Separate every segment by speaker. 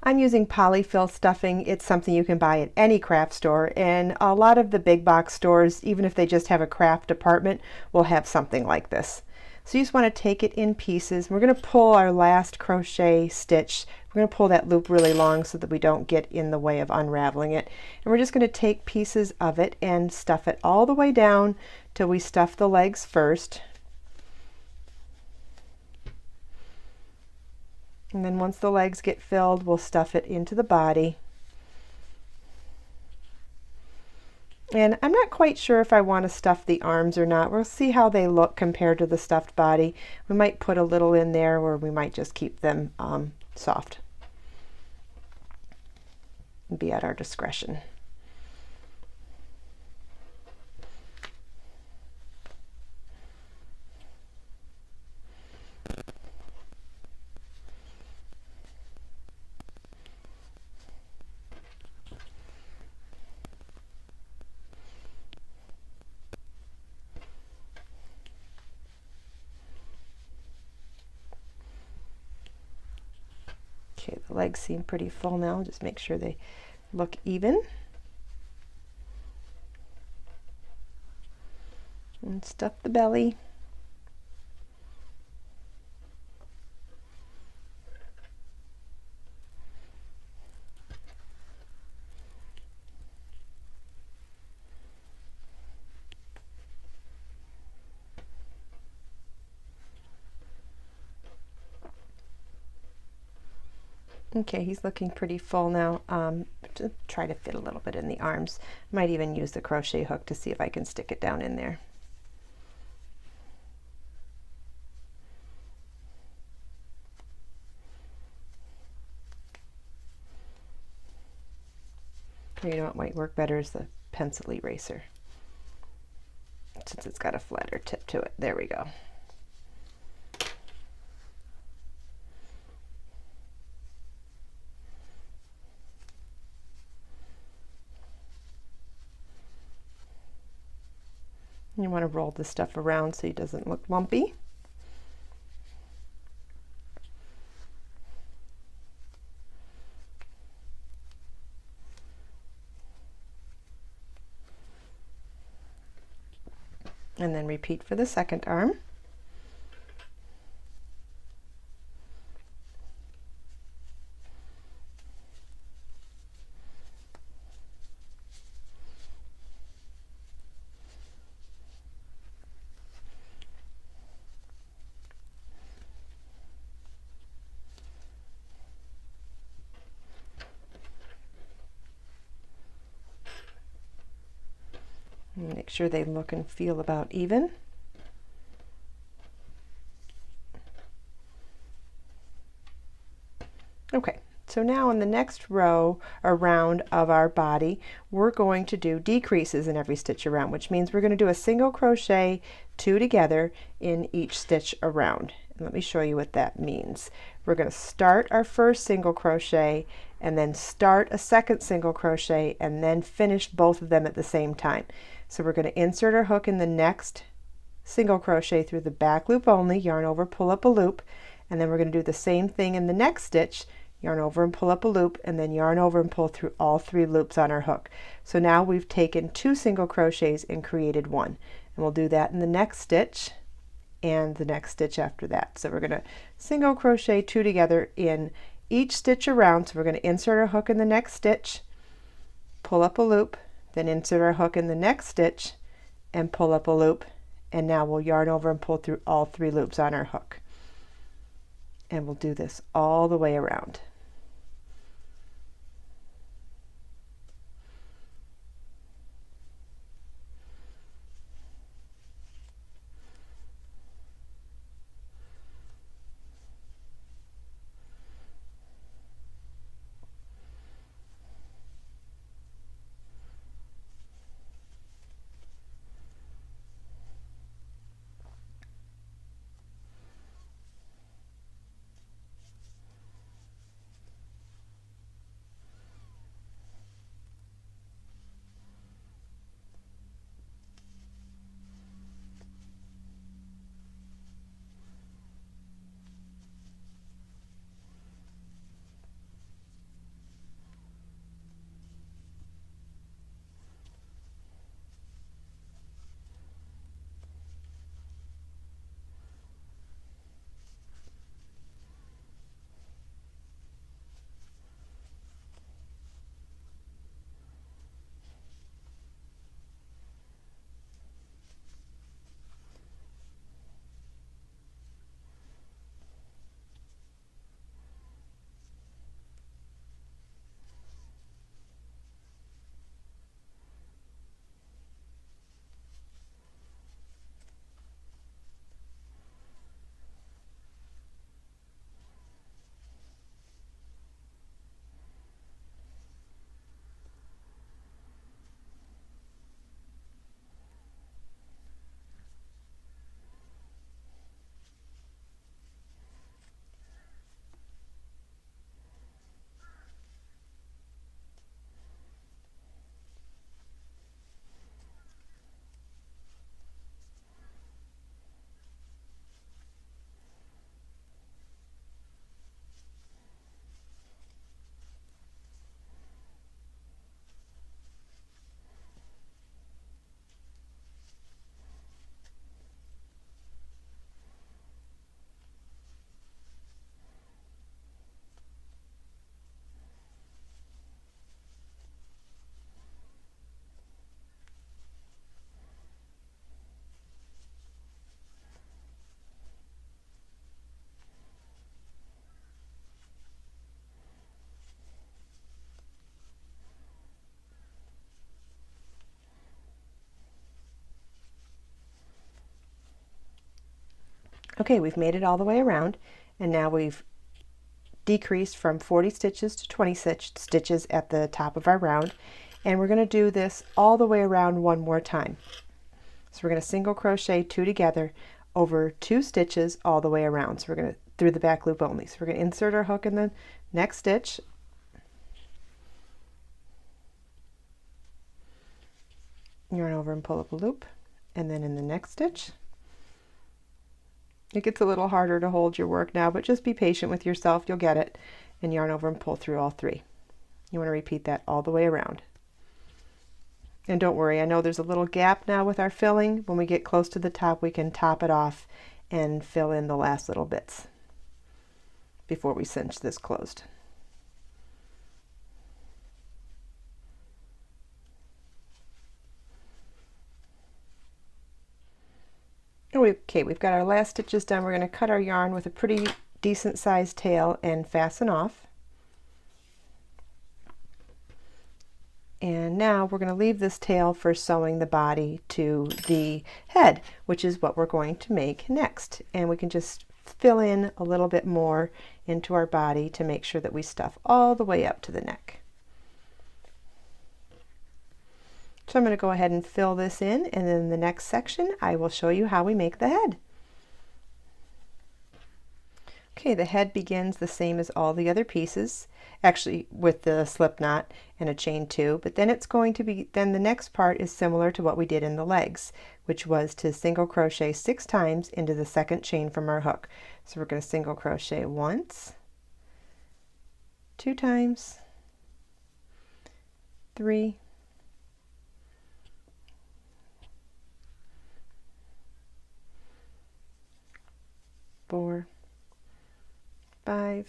Speaker 1: I'm using polyfill stuffing. It's something you can buy at any craft store, and a lot of the big box stores, even if they just have a craft department, will have something like this. So you just want to take it in pieces. We're going to pull our last crochet stitch. We're going to pull that loop really long so that we don't get in the way of unraveling it. And we're just going to take pieces of it and stuff it all the way down till we stuff the legs first. And then once the legs get filled, we'll stuff it into the body. And I'm not quite sure if I want to stuff the arms or not. We'll see how they look compared to the stuffed body. We might put a little in there, or we might just keep them soft. It'll be at our discretion. Okay, the legs seem pretty full now. Just make sure they look even. And stuff the belly. Okay, he's looking pretty full now. To try to fit a little bit in the arms. Might even use the crochet hook to see if I can stick it down in there. You know what might work better is the pencil eraser, since it's got a flatter tip to it. There we go. You want to roll this stuff around so it doesn't look lumpy. And then repeat for the second arm. Make sure they look and feel about even. Okay, so now in the next row around of our body, we're going to do decreases in every stitch around, which means we're going to do a single crochet, 2 together in each stitch around. And let me show you what that means. We're going to start our first single crochet and then start a second single crochet and then finish both of them at the same time. So we're going to insert our hook in the next single crochet through the back loop only, yarn over, pull up a loop, and then we're going to do the same thing in the next stitch, yarn over and pull up a loop, and then yarn over and pull through all 3 loops on our hook. So now we've taken 2 single crochets and created 1, and we'll do that in the next stitch and the next stitch after that. So we're going to single crochet 2 together in each stitch around. So we're going to insert our hook in the next stitch, pull up a loop, then insert our hook in the next stitch and pull up a loop, and now we'll yarn over and pull through all 3 loops on our hook. And we'll do this all the way around. Okay, we've made it all the way around, and now we've decreased from 40 stitches to 20 stitches at the top of our round, and we're going to do this all the way around one more time. So we're going to single crochet 2 together over 2 stitches all the way around. So we're going to through the back loop only. So we're going to insert our hook in the next stitch, yarn over and pull up a loop, and then in the next stitch. It gets a little harder to hold your work now, but just be patient with yourself, you'll get it, and yarn over and pull through all 3. You want to repeat that all the way around. And don't worry, I know there's a little gap now with our filling. When we get close to the top, we can top it off and fill in the last little bits before we cinch this closed. Okay, we've got our last stitches done. We're going to cut our yarn with a pretty decent sized tail and fasten off. And now we're going to leave this tail for sewing the body to the head, which is what we're going to make next. And we can just fill in a little bit more into our body to make sure that we stuff all the way up to the neck. So I'm going to go ahead and fill this in, and then in the next section I will show you how we make the head. Okay, the head begins the same as all the other pieces, actually with the slip knot and a chain 2, but then it's going to be, then the next part is similar to what we did in the legs, which was to single crochet 6 times into the second chain from our hook. So we're going to single crochet once, 2 times, 3, 4, 5,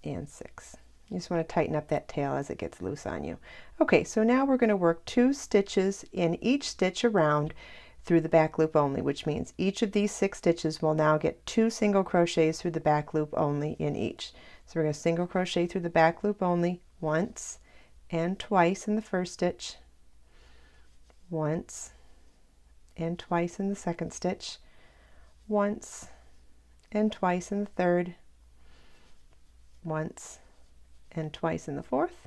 Speaker 1: and 6. You just want to tighten up that tail as it gets loose on you. Okay, so now we're going to work 2 stitches in each stitch around through the back loop only, which means each of these 6 stitches will now get 2 single crochets through the back loop only in each. So we're going to single crochet through the back loop only once and twice in the first stitch, once and twice in the second stitch, once and twice in the third, once and twice in the fourth,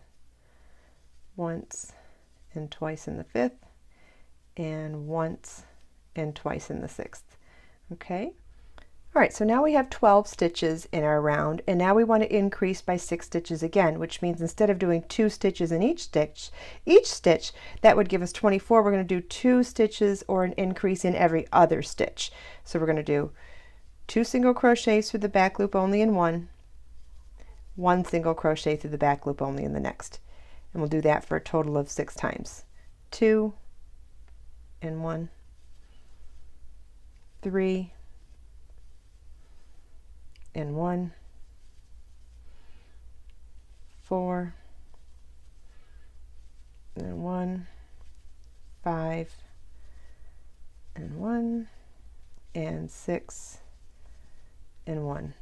Speaker 1: once and twice in the fifth, and once and twice in the sixth. Okay? All right, so now we have 12 stitches in our round, and now we want to increase by 6 stitches again, which means instead of doing 2 stitches in each stitch, that would give us 24. We're going to do 2 stitches or an increase in every other stitch. So we're going to do 2 single crochets through the back loop only in one, 1 single crochet through the back loop only in the next. And we'll do that for a total of 6 times. 2 and 1, 3 and 1, 4 and 1, 5 and 1, and 6 and 1.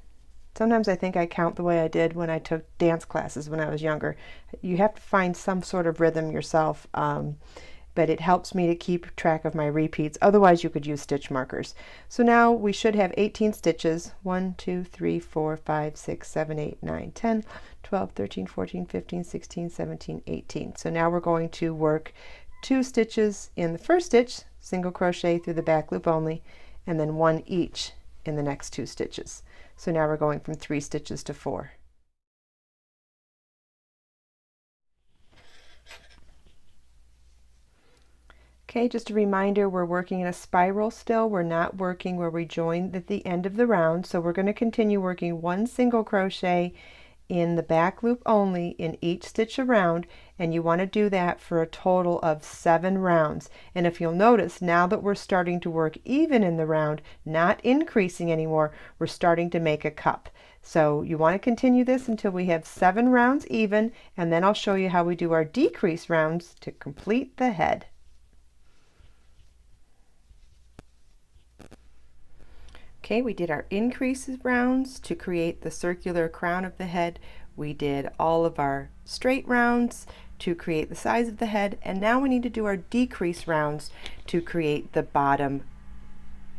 Speaker 1: Sometimes I think I count the way I did when I took dance classes when I was younger. You have to find some sort of rhythm yourself, but it helps me to keep track of my repeats. Otherwise you could use stitch markers. So now we should have 18 stitches. 1, 2, 3, 4, 5, 6, 7, 8, 9, 10, 12, 13, 14, 15, 16, 17, 18. So now we're going to work 2 stitches in the first stitch, single crochet through the back loop only, and then 1 each in the next 2 stitches. So now we're going from 3 stitches to 4. Okay, just a reminder, we're working in a spiral still. We're not working where we join at the end of the round, so we're going to continue working 1 single crochet in the back loop only in each stitch around, and you want to do that for a total of 7 rounds. And if you'll notice, now that we're starting to work even in the round, not increasing anymore, we're starting to make a cup. So you want to continue this until we have 7 rounds even, and then I'll show you how we do our decrease rounds to complete the head. Okay, we did our increase rounds to create the circular crown of the head. We did all of our straight rounds to create the size of the head, and now we need to do our decrease rounds to create the bottom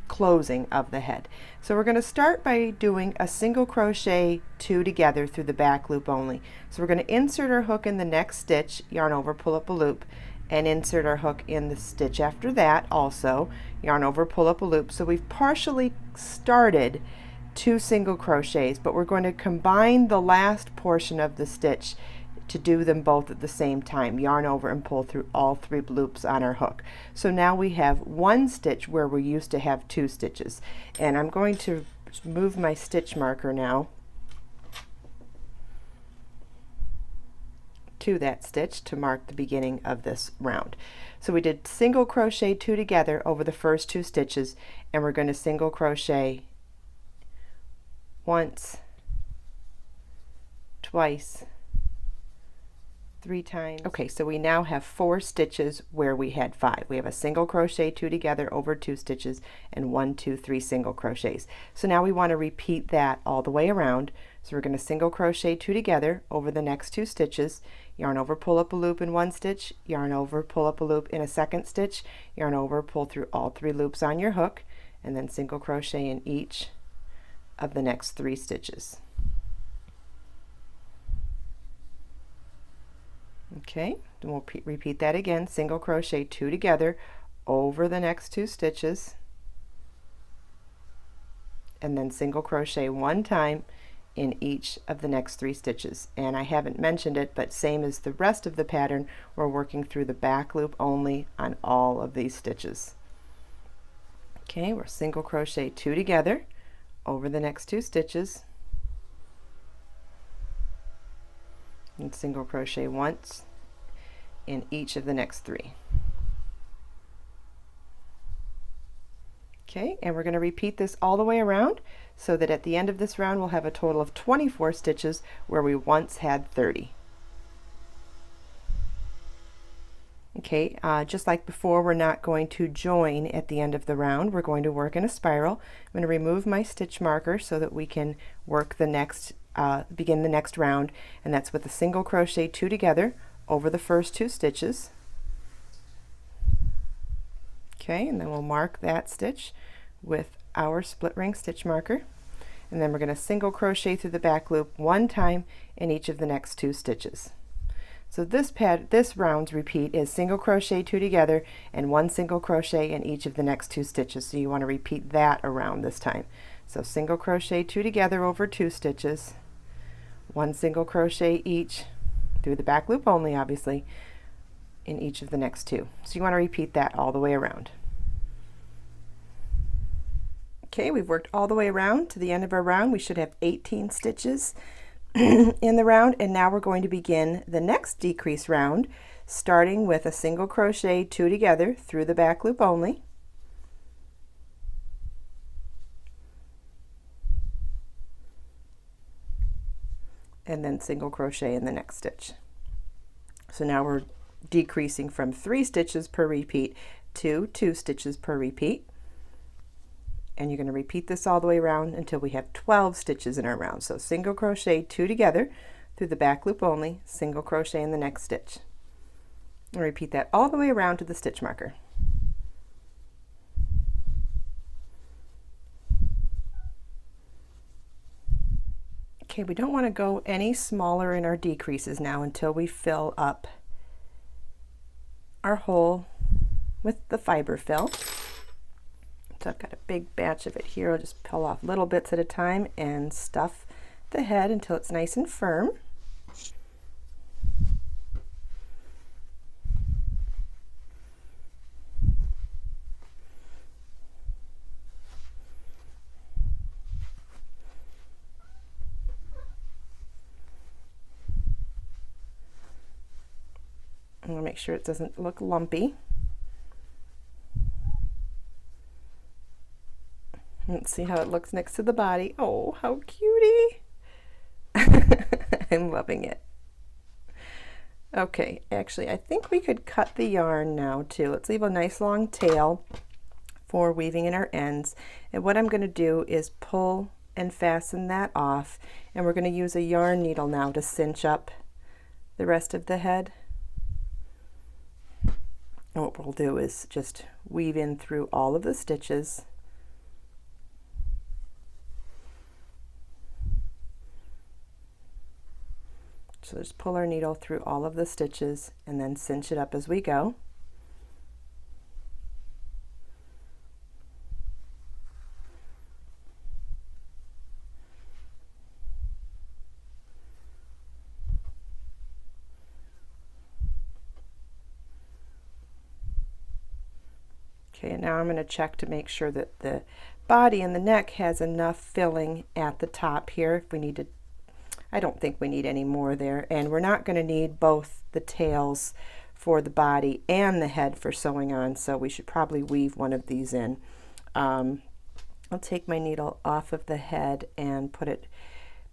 Speaker 1: closing of the head. So we're going to start by doing a single crochet 2 together through the back loop only. So we're going to insert our hook in the next stitch, yarn over, pull up a loop, and insert our hook in the stitch after that also, yarn over, pull up a loop. So we've partially started 2 single crochets, but we're going to combine the last portion of the stitch to do them both at the same time, yarn over and pull through all 3 loops on our hook. So now we have 1 stitch where we used to have 2 stitches. And I'm going to move my stitch marker now to that stitch to mark the beginning of this round. So we did single crochet 2 together over the first 2 stitches, and we're going to single crochet once, twice, 3 times. Okay, so we now have 4 stitches where we had 5. We have a single crochet 2 together over 2 stitches and 1, 2, 3 single crochets. So now we want to repeat that all the way around. So we're going to single crochet 2 together over the next 2 stitches, yarn over, pull up a loop in 1 stitch, yarn over, pull up a loop in a 2nd stitch, yarn over, pull through all 3 loops on your hook, and then single crochet in each of the next 3 stitches. Okay, then we'll repeat that again, single crochet 2 together over the next 2 stitches, and then single crochet 1 time in each of the next 3 stitches. And I haven't mentioned it, but same as the rest of the pattern, we're working through the back loop only on all of these stitches. Okay, we're single crochet 2 together over the next 2 stitches, and single crochet once in each of the next 3. Okay, and we're going to repeat this all the way around so that at the end of this round we'll have a total of 24 stitches where we once had 30. Okay, just like before, we're not going to join at the end of the round. We're going to work in a spiral. I'm going to remove my stitch marker so that we can work the next begin the next round, and that's with a single crochet 2 together over the first 2 stitches. Okay, and then we'll mark that stitch with our split ring stitch marker, and then we're going to single crochet through the back loop 1 time in each of the next 2 stitches. So this round's repeat is single crochet 2 together and 1 single crochet in each of the next 2 stitches. So you want to repeat that around this time. So single crochet 2 together over 2 stitches, 1 single crochet each through the back loop only, obviously, in each of the next 2. So you want to repeat that all the way around. Okay, we've worked all the way around to the end of our round. We should have 18 stitches in the round, and now we're going to begin the next decrease round, starting with a single crochet 2 together through the back loop only, and then single crochet in the next stitch. So now we're decreasing from 3 stitches per repeat to 2 stitches per repeat, and you're going to repeat this all the way around until we have 12 stitches in our round. So single crochet 2 together through the back loop only, single crochet in the next stitch, and repeat that all the way around to the stitch marker. Okay, we don't want to go any smaller in our decreases now until we fill up our hole with the fiber fill. So I've got a big batch of it here. I'll just pull off little bits at a time and stuff the head until it's nice and firm. I'm going to make sure it doesn't look lumpy. Let's see how it looks next to the body. Oh, how cutie! I'm loving it. Okay, actually, I think we could cut the yarn now too. Let's leave a nice long tail for weaving in our ends. And what I'm going to do is pull and fasten that off. And we're going to use a yarn needle now to cinch up the rest of the head. And what we'll do is just weave in through all of the stitches So just pull our needle through all of the stitches and then cinch it up as we go. Okay, and now I'm going to check to make sure that the body and the neck has enough filling at the top here. If we need to, I don't think we need any more there, and we're not going to need both the tails for the body and the head for sewing on, so we should probably weave one of these in. I'll take my needle off of the head and put it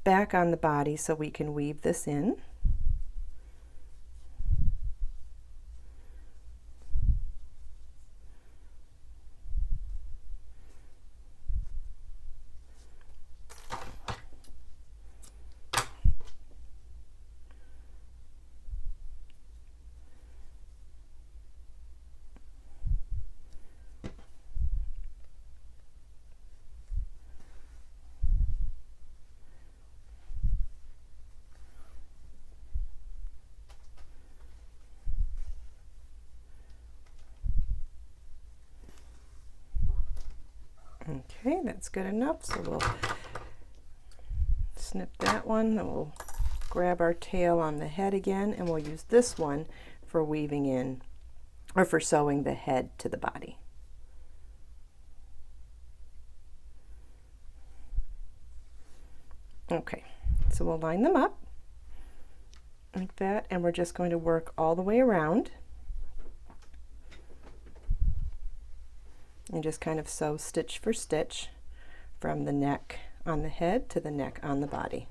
Speaker 1: back on the body so we can weave this in. Okay, that's good enough. So we'll snip that one, then we'll grab our tail on the head again, and we'll use this one for weaving in, or for sewing the head to the body. Okay, so we'll line them up like that, and we're just going to work all the way around. And just kind of sew stitch for stitch from the neck on the head to the neck on the body.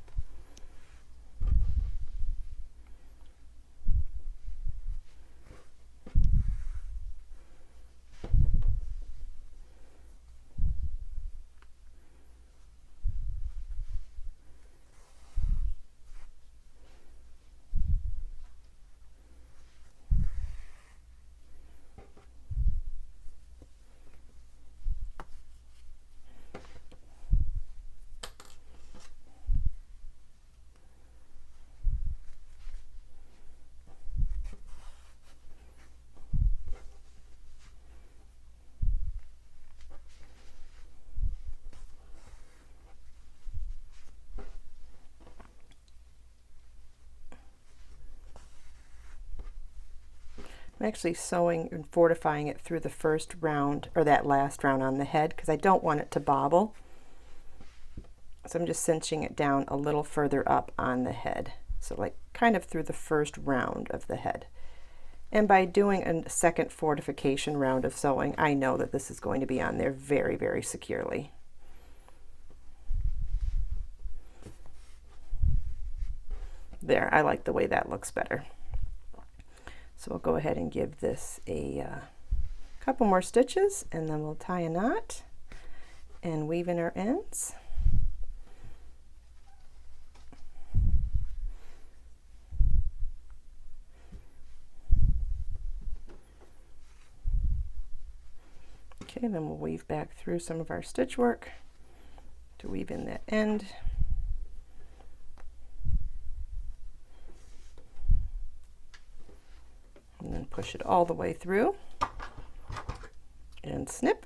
Speaker 1: I'm actually sewing and fortifying it through the first round, or that last round on the head, because I don't want it to bobble. So I'm just cinching it down a little further up on the head. So like kind of through the first round of the head. And by doing a second fortification round of sewing, I know that this is going to be on there very, very securely. There, I like the way that looks better. So we'll go ahead and give this a couple more stitches, and then we'll tie a knot and weave in our ends. Okay, then we'll weave back through some of our stitch work to weave in that end. And then push it all the way through and snip.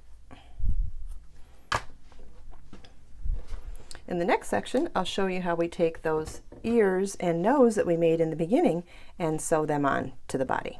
Speaker 1: In the next section, I'll show you how we take those ears and nose that we made in the beginning and sew them on to the body.